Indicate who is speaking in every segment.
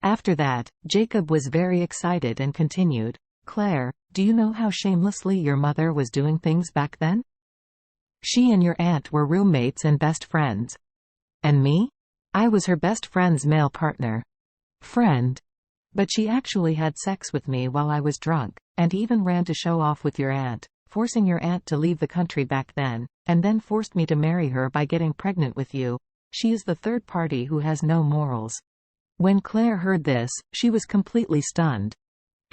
Speaker 1: After that, Jacob was very excited and continued, "Claire, do you know how shamelessly your mother was doing things back then? She and your aunt were roommates and best friends. And me? I was her best friend's male partner. Friend. But she actually had sex with me while I was drunk, and even ran to show off with your aunt, forcing your aunt to leave the country back then, and then forced me to marry her by getting pregnant with you. She is the third party who has no morals." When Claire heard this, she was completely stunned.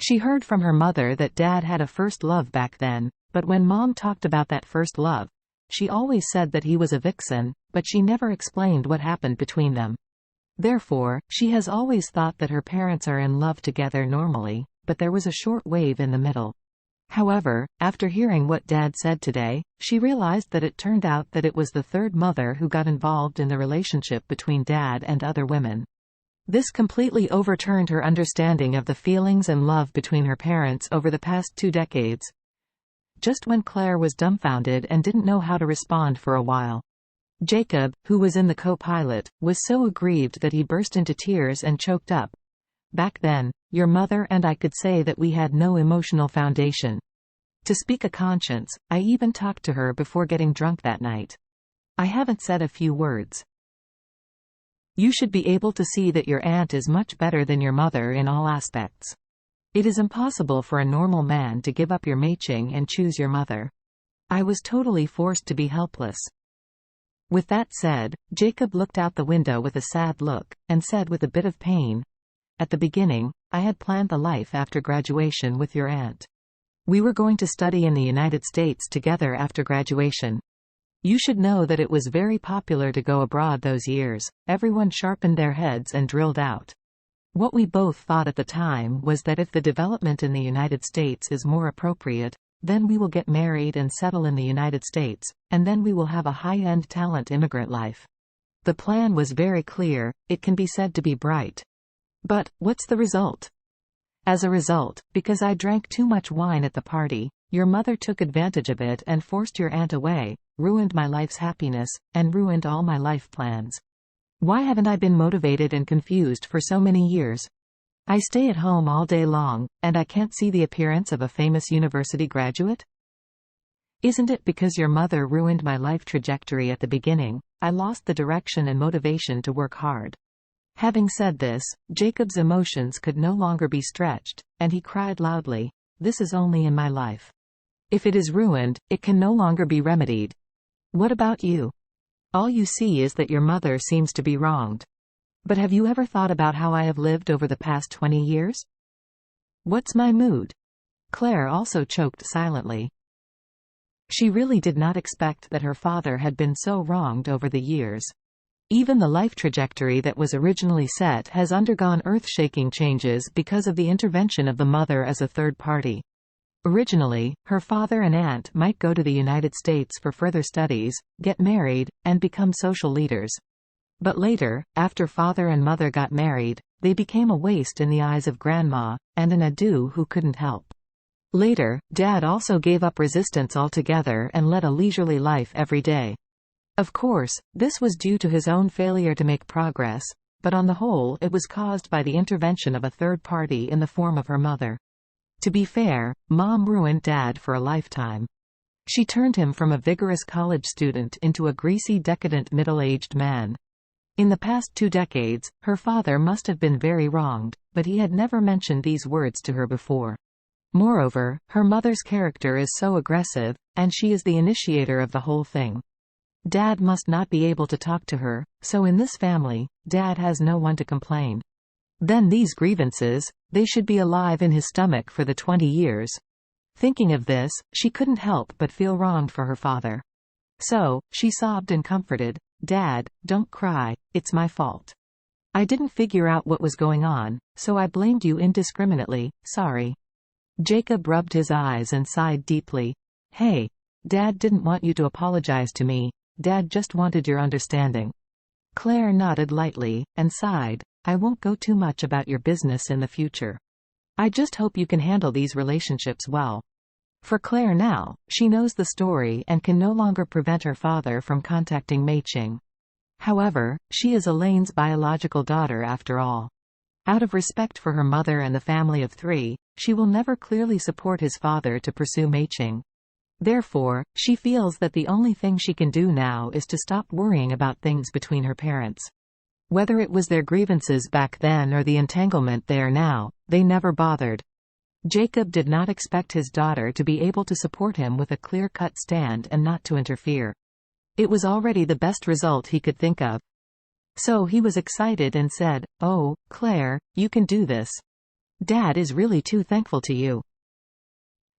Speaker 1: She heard from her mother that Dad had a first love back then, but when Mom talked about that first love, she always said that he was a vixen, but she never explained what happened between them. Therefore, she has always thought that her parents are in love together normally, but there was a short wave in the middle. However, after hearing what Dad said today, she realized that it turned out that it was the third mother who got involved in the relationship between Dad and other women. This completely overturned her understanding of the feelings and love between her parents over the past 2 decades. Just when Claire was dumbfounded and didn't know how to respond for a while, Jacob, who was in the co-pilot, was so aggrieved that he burst into tears and choked up. "Back then, your mother and I could say that we had no emotional foundation. To speak a conscience, I even talked to her before getting drunk that night. I haven't said a few words. You should be able to see that your aunt is much better than your mother in all aspects. It is impossible for a normal man to give up your matching and choose your mother. I was totally forced to be helpless." With that said, Jacob looked out the window with a sad look, and said with a bit of pain, "At the beginning, I had planned the life after graduation with your aunt. We were going to study in the United States together after graduation. You should know that it was very popular to go abroad those years. Everyone sharpened their heads and drilled out. What we both thought at the time was that if the development in the United States is more appropriate, then we will get married and settle in the United States, and then we will have a high-end talent immigrant life. The plan was very clear, it can be said to be bright. But, what's the result? As a result, because I drank too much wine at the party, your mother took advantage of it and forced your aunt away, ruined my life's happiness, and ruined all my life plans. Why haven't I been motivated and confused for so many years? I stay at home all day long, and I can't see the appearance of a famous university graduate? Isn't it because your mother ruined my life trajectory at the beginning? I lost the direction and motivation to work hard." Having said this, Jacob's emotions could no longer be stretched, and he cried loudly, "This is only in my life. If it is ruined, it can no longer be remedied. What about you? All you see is that your mother seems to be wronged. But have you ever thought about how I have lived over the past 20 years? What's my mood?" Claire also choked silently. She really did not expect that her father had been so wronged over the years. Even the life trajectory that was originally set has undergone earth-shaking changes because of the intervention of the mother as a third party. Originally, her father and aunt might go to the United States for further studies, get married, and become social leaders. But later, after father and mother got married, they became a waste in the eyes of grandma, and an ado who couldn't help. Later, Dad also gave up resistance altogether and led a leisurely life every day. Of course, this was due to his own failure to make progress, but on the whole it was caused by the intervention of a third party in the form of her mother. To be fair, Mom ruined Dad for a lifetime. She turned him from a vigorous college student into a greasy, decadent middle-aged man. In the past 2 decades, her father must have been very wronged, but he had never mentioned these words to her before. Moreover, her mother's character is so aggressive, and she is the initiator of the whole thing. Dad must not be able to talk to her, so in this family, Dad has no one to complain. Then these grievances, they should be alive in his stomach for the 20 years. Thinking of this, she couldn't help but feel wronged for her father. So, she sobbed and comforted, "Dad, don't cry, it's my fault. I didn't figure out what was going on, so I blamed you indiscriminately, sorry." Jacob rubbed his eyes and sighed deeply. "Hey. Dad didn't want you to apologize to me, Dad just wanted your understanding." Claire nodded lightly, and sighed, "I won't go too much about your business in the future. I just hope you can handle these relationships well." For Claire now, she knows the story and can no longer prevent her father from contacting Mei Qing. However, she is Elaine's biological daughter after all. Out of respect for her mother and the family of 3, she will never clearly support his father to pursue Mei-ching. Therefore, she feels that the only thing she can do now is to stop worrying about things between her parents. Whether it was their grievances back then or the entanglement they are now, they never bothered. Jacob did not expect his daughter to be able to support him with a clear-cut stand and not to interfere. It was already the best result he could think of. So he was excited and said, "Oh, Claire, you can do this. Dad is really too thankful to you."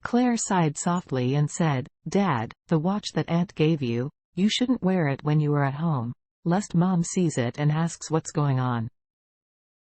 Speaker 1: Claire sighed softly and said, "Dad, the watch that Aunt gave you, you shouldn't wear it when you are at home, lest Mom sees it and asks what's going on."